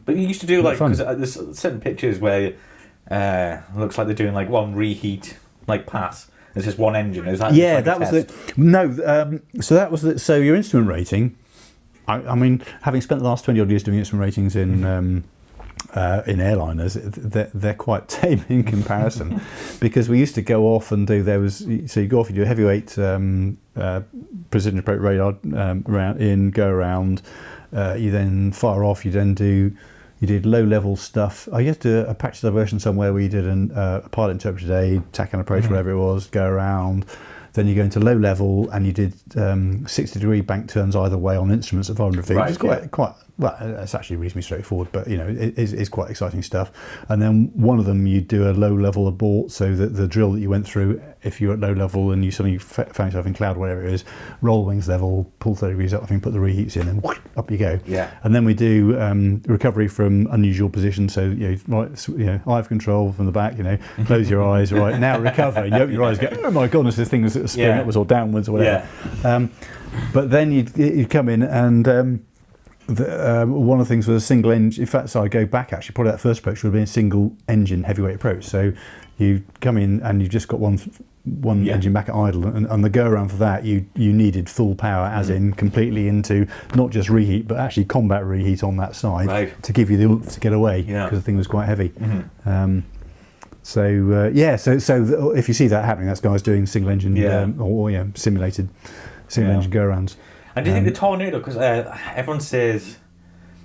But you used to do like, fun. because there's certain pictures where looks like they're doing like one reheat like pass. It's just one engine. Is that Yeah, like that was so that was so your instrument rating. I mean, having spent the last 20 odd years doing instrument ratings in airliners, they're quite tame in comparison, because we used to go off and do, so you go off, you do a heavyweight precision approach radar go around, you then fire off, you did low level stuff. I used to do a patch diversion somewhere where you did a pilot interpreted aid, tack and approach, whatever it was, go around. Then you go into low level and you did 60-degree bank turns either way on instruments at 500 feet, which is quite well, it's actually reasonably straightforward, but it's quite exciting stuff. And then one of them you do a low level abort, so that the drill that you went through, if you're at low level and you suddenly found yourself in cloud, whatever it is, roll wings level, pull 30 degrees up, I think, put the reheats in, and up you go. Yeah. And then we do recovery from unusual positions, so eye of control from the back, close your eyes, right, now recover, and you open your eyes, go, oh my goodness, this thing is spinning upwards or downwards or whatever. Yeah. But then you'd come in and one of the things was a single engine. In fact, so I go back, actually, probably that first approach would have been a single engine heavyweight approach. So you come in and you've just got one engine back at idle, and the go around for that you needed full power, as in completely into not just reheat but actually combat reheat on that side, to give you the oomph to get away, because the thing was quite heavy. So if you see that happening, that's guys doing single engine or simulated single engine go arounds. And do you think the Tornado, because everyone says,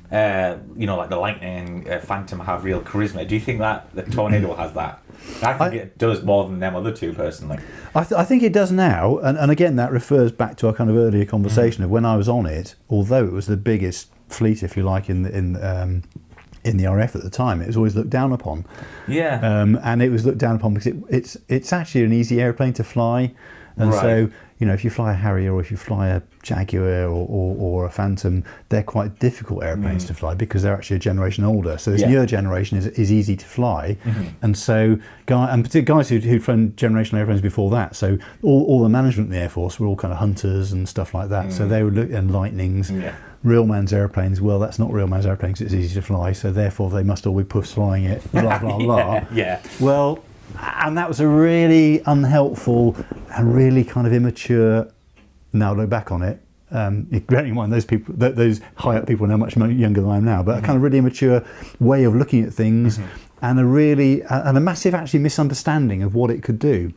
like the Lightning, Phantom have real charisma. Do you think that the Tornado has that? I think it does more than them other two, personally. I think it does now, and again, that refers back to our kind of earlier conversation of when I was on it. Although it was the biggest fleet, if you like, in the RF at the time, it was always looked down upon. Yeah. And it was looked down upon because it's actually an easy airplane to fly, and so if you fly a Harrier or if you fly a Jaguar or a Phantom, they're quite difficult airplanes to fly because they're actually a generation older. So this newer generation is easy to fly, and so particularly guys who'd flown generational airplanes before that. So all the management in the Air Force were all kind of hunters and stuff like that. So they would look and Lightnings. Yeah. Real man's airplanes, well, that's not real man's airplane because it's easy to fly, so therefore they must all be puffs flying it, blah, blah, blah. Yeah. Well, and that was a really unhelpful and really kind of immature, now I look back on it, bearing in mind those people, those high up people are now much younger than I am now, but a kind of really immature way of looking at things, and a massive actually misunderstanding of what it could do.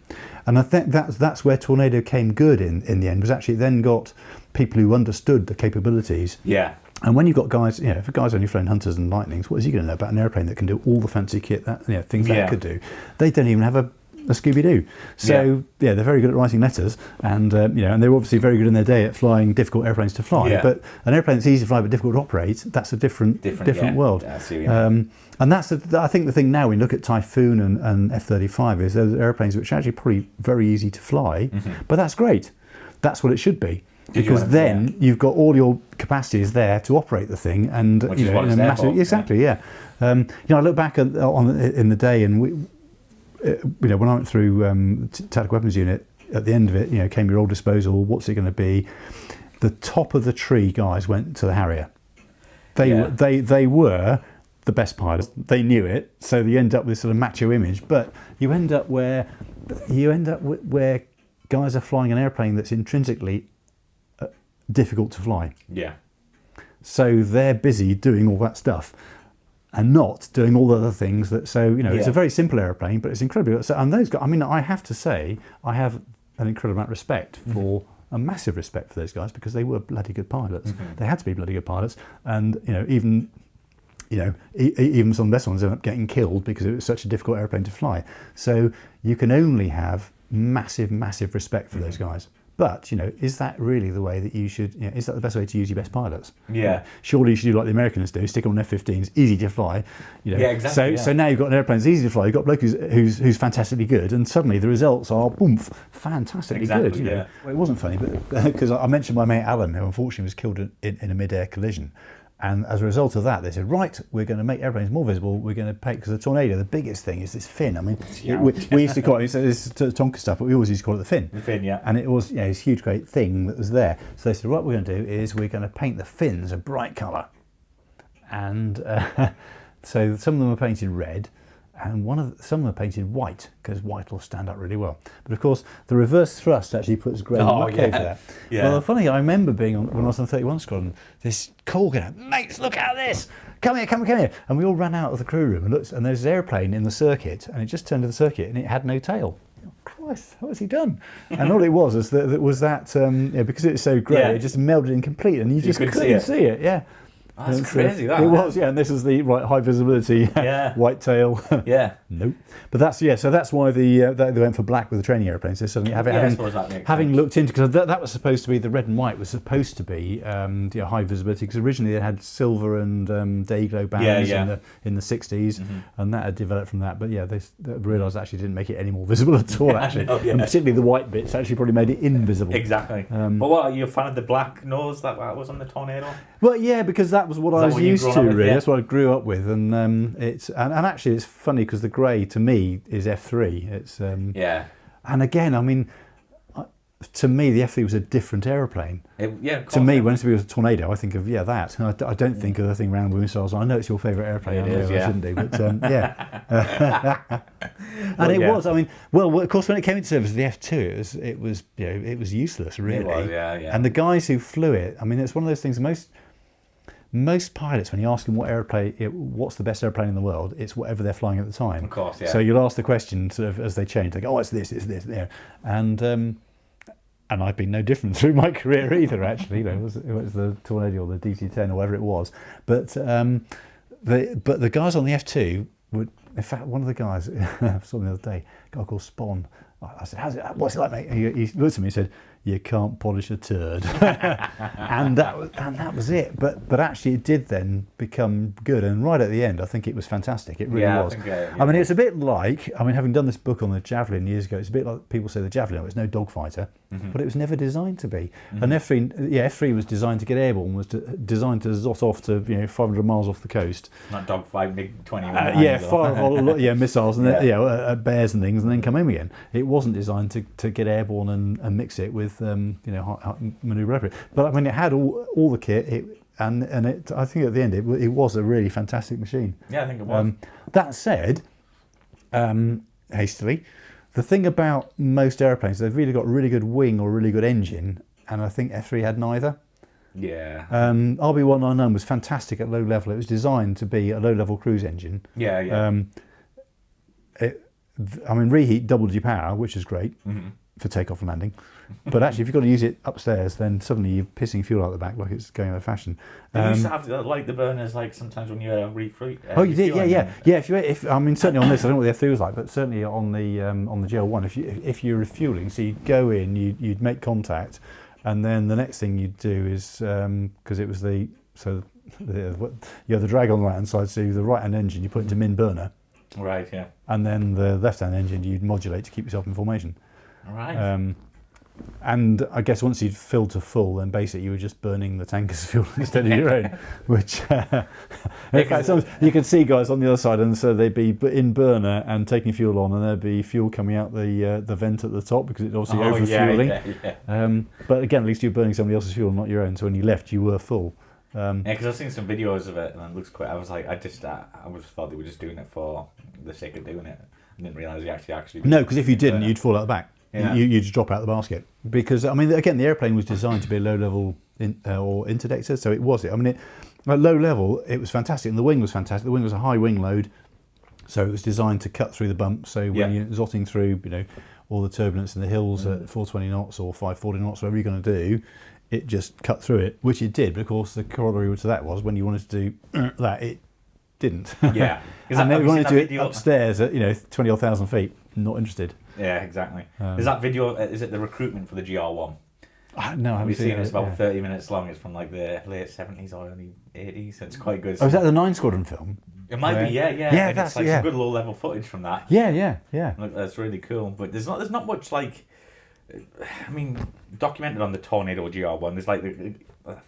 And I think that's where Tornado came good in the end, was actually it then got people who understood the capabilities. Yeah. And when you've got guys, if a guy's only flown Hunters and Lightnings, what is he going to know about an airplane that can do all the fancy kit that things that it could do? They don't even have a Scooby-Doo. So they're very good at writing letters, and and they're obviously very good in their day at flying difficult airplanes to fly. Yeah. But an airplane that's easy to fly but difficult to operate, that's a different world. And that's I think the thing now when you look at Typhoon and F-35 is those airplanes which are actually probably very easy to fly, but that's great. That's what it should be. Because then you've got all your capacities there to operate the thing, and which is what it's there for. Exactly, yeah. I look back in the day, and when I went through tactical weapons unit, at the end of it, came your old disposal. What's it going to be? The top of the tree guys went to the Harrier. They were the best pilots. They knew it, so you end up with this sort of macho image. But you end up where guys are flying an airplane that's intrinsically difficult to fly. Yeah. So they're busy doing all that stuff and not doing all the other things that. So it's a very simple airplane, but it's incredibly. So, and those guys. I mean, I have to say, I have an incredible amount of respect for a massive respect for those guys because they were bloody good pilots. They had to be bloody good pilots, and even some of the best ones end up getting killed because it was such a difficult airplane to fly. So you can only have massive respect for those guys. But is that really the way that you should? Is that the best way to use your best pilots? Yeah. Surely you should do like the Americans do: stick on F-15s, easy to fly. Yeah, exactly. So now you've got an airplane that's easy to fly. You've got a bloke who's fantastically good, and suddenly the results are fantastically good. Well, it wasn't funny, but because I mentioned my mate Alan, who unfortunately was killed in a mid-air collision. And as a result of that, they said, right, we're going to make airplanes more visible. We're going to pay, because the Tornado, the biggest thing is this fin. I mean, we used to call it, it's Tonka stuff, but we always used to call it the fin. The fin, yeah. And it was this huge, great thing that was there. So they said, what we're going to do is we're going to paint the fins a bright colour. and so some of them are painted red, and some of them are painted white because white will stand up really well. But of course, the reverse thrust actually puts grey muck over that. Yeah. Well, the funny, I remember being when I was on 31 Squadron, this call going out, mates, look at this! Come here! And we all ran out of the crew room and looked, and there's an airplane in the circuit, and it just turned to the circuit, and it had no tail. Oh, Christ, what has he done? And all it was is that because it's so grey, it just melded in completely, and you just couldn't see it. Yeah. Oh, that's crazy. That it was, yeah. And this is the high visibility, white tail. Yeah. Nope. But that's So that's why they went for black with the training airplanes. So suddenly having looked into, because that was supposed to be, the red and white was supposed to be high visibility, because originally they had silver and day glow bands in the 60s, and that had developed from that. But yeah, they realised actually didn't make it any more visible at all. Actually, and particularly the white bits actually probably made it invisible. Exactly. But what, are you a fan of the black nose that was on the Tornado? Well, yeah, because that was what I was used to, really. That's what I grew up with, and actually it's funny because the grey to me is F3. It's and again, I mean, to me the F3 was a different airplane. To me, when it was a Tornado, I think of that. I don't think of the thing around with missiles. I know it's your favourite airplane. I shouldn't do, but and it was. I mean, well, of course, when it came into service, the F2, it was useless, really. It was, And the guys who flew it, I mean, it's one of those things. Most pilots, when you ask them what's the best airplane in the world, it's whatever they're flying at the time. Of course, yeah. So you'll ask the question sort of as they change. They go, it's this, there, and I've been no different through my career either. Actually, it was the Tornado or the DC-10 or whatever it was. But the guys on the F2 would. In fact, one of the guys I saw the other day, a guy called Spawn. I said, what's it like, mate? He looked at me and said, you can't polish a turd. and that was it. But actually it did then become good. And right at the end, I think it was fantastic. It really was. I mean, it's a bit like, having done this book on the Javelin years ago, it's a bit like people say the Javelin, it's no dogfighter, but it was never designed to be. And F3 was designed to get airborne, was designed to zot off to 500 miles off the coast. Not dogfight MiG-21. Fire missiles and then, bears and things, and then come home again. It wasn't designed to get airborne and mix it with manoeuvre. But I mean, it had all the kit. I think at the end it was a really fantastic machine. Yeah, I think it was. That said, hastily, the thing about most airplanes, they've really got really good wing or really good engine, and I think F3 had neither. Yeah. RB199 was fantastic at low level. It was designed to be a low level cruise engine. Yeah. Reheat doubled your power, which is great for takeoff and landing. But actually, if you've got to use it upstairs, then suddenly you're pissing fuel out the back like it's going out of fashion. You used to have the burners, like sometimes when you refuel. You did, yeah. If certainly on this, I don't know what the F3 was like, but certainly on the GL1, if you're refueling, so you'd go in, you'd make contact, and then the next thing you'd do is because it was you have the drag on the right hand side, so the right hand engine you put into min burner. Right, yeah. And then the left hand engine you'd modulate to keep yourself in formation. Right. And I guess once you'd filled to full, then basically you were just burning the tanker's fuel instead of your own. Which, in fact, you could see guys on the other side, and so they'd be in burner and taking fuel on, and there'd be fuel coming out the vent at the top because it's obviously overfueling. But again, at least you're burning somebody else's fuel, not your own. So when you left, you were full. Because I've seen some videos of it, and it looks quite. I was like, I just thought they were just doing it for the sake of doing it. I didn't realise you actually. No, because if you didn't, you'd fall out the back. Yeah. You'd just drop out the basket. Because again, the airplane was designed to be a low-level or interdictor, so it was. At low level, it was fantastic, and the wing was fantastic. The wing was a high wing load, so it was designed to cut through the bumps. So when you're zotting through, all the turbulence in the hills at 420 knots or 540 knots, whatever you're going to do, it just cut through it, which it did. But of course, the corollary to that was when you wanted to do that, it didn't. Yeah, and then we wanted to do it upstairs at 20 or 1,000 feet. Not interested. Yeah, exactly. Is that video? Is it the recruitment for the GR1? No, I haven't seen it. It's about 30 minutes long. It's from like the late 70s or early 80s. It's quite good. Oh, is that the 9 Squadron film? It might be, yeah. Yeah, that's some good low level footage from that. Yeah. Look, that's really cool. But there's not much like. Documented on the Tornado GR1. There's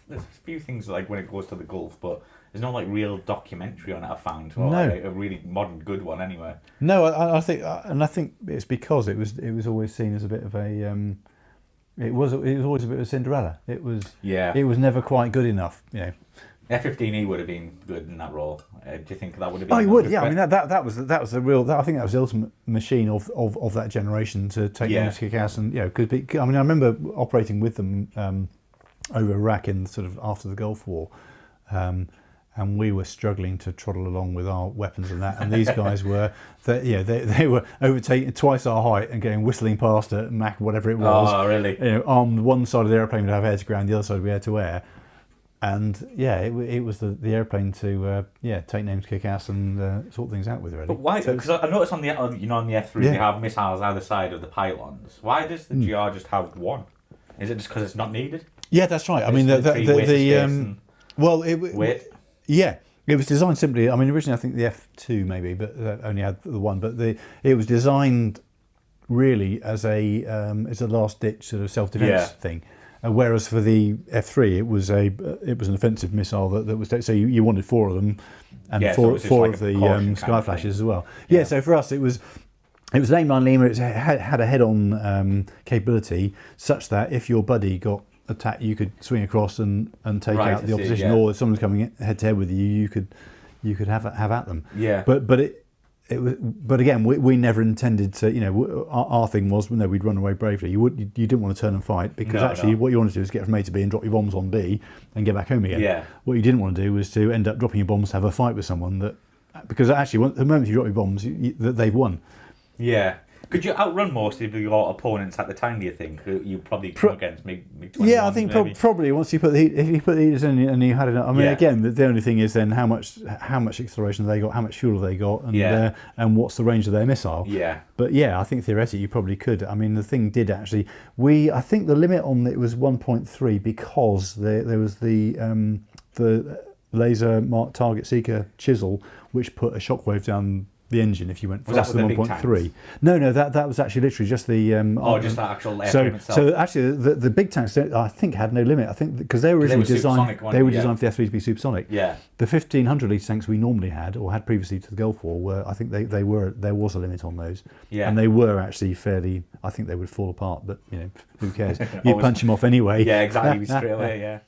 there's a few things like when it goes to the Gulf, but there's no like real documentary on it. I found, or a really modern good one anyway. No, I think it's because it was always seen as a bit of a. It was always a bit of a Cinderella. It was never quite good enough, F-15E would have been good in that role. Do you think that would have been? Oh, it would. Yeah, I mean that was the real. I think that was the ultimate machine of that generation to take them to kick ass, and because I mean I remember operating with them over Iraq in sort of after the Gulf War. And we were struggling to trottle along with our weapons and that, and these guys were, they were overtaking twice our height and going whistling past at Mach whatever it was. Oh, really? On one side of the airplane would have air to ground, the other side would be air to air, and it was the airplane to take names, kick ass, and sort things out with. Really. But why? Because I noticed on the on the F3 they have missiles either side of the pylons. Why does the GR just have one? Is it just because it's not needed? Yeah, that's right. I mean weight. Yeah, it was designed simply. I mean, originally I think the F2 maybe, but only had the one. But it was designed really as a last ditch sort of self-defense thing. Whereas for the F3, it was an offensive missile that was so you wanted four of them, and four of the Sky Flashes as well. Yeah, so for us it was an 8-9 Lima. It had a head-on capability such that if your buddy got attack, you could swing across and take out the opposition, or if someone's coming head to head with you, you could have at them. Yeah. But again, we never intended to. Our thing was we'd run away bravely. You didn't want to turn and fight because what you wanted to do is get from A to B and drop your bombs on B and get back home again. Yeah. What you didn't want to do was to end up dropping your bombs, have a fight with someone because actually the moment you drop your bombs, they've won. Yeah. Could you outrun most of your opponents at the time? Do you think you probably come against MiG-21? Yeah, I think probably once you put the heaters in and you had enough. I mean, again, the only thing is then how much acceleration have they got, how much fuel have they got, and what's the range of their missile. Yeah. But yeah, I think theoretically you probably could. I mean, the thing did actually. I think the limit on it was 1.3 because there was the laser target seeker chisel, which put a shockwave down the engine if you went faster than 1.3. No, that was actually literally just the just that actual airframe itself. So actually the big tanks I think had no limit. I think because they were originally designed designed for the F3 to be supersonic. Yeah. The 1500 litre tanks we normally had or had previously to the Gulf War I think there was a limit on those. Yeah. And they were actually fairly, I think they would fall apart, but who cares? You punch them off anyway. Yeah, exactly, straight away, yeah.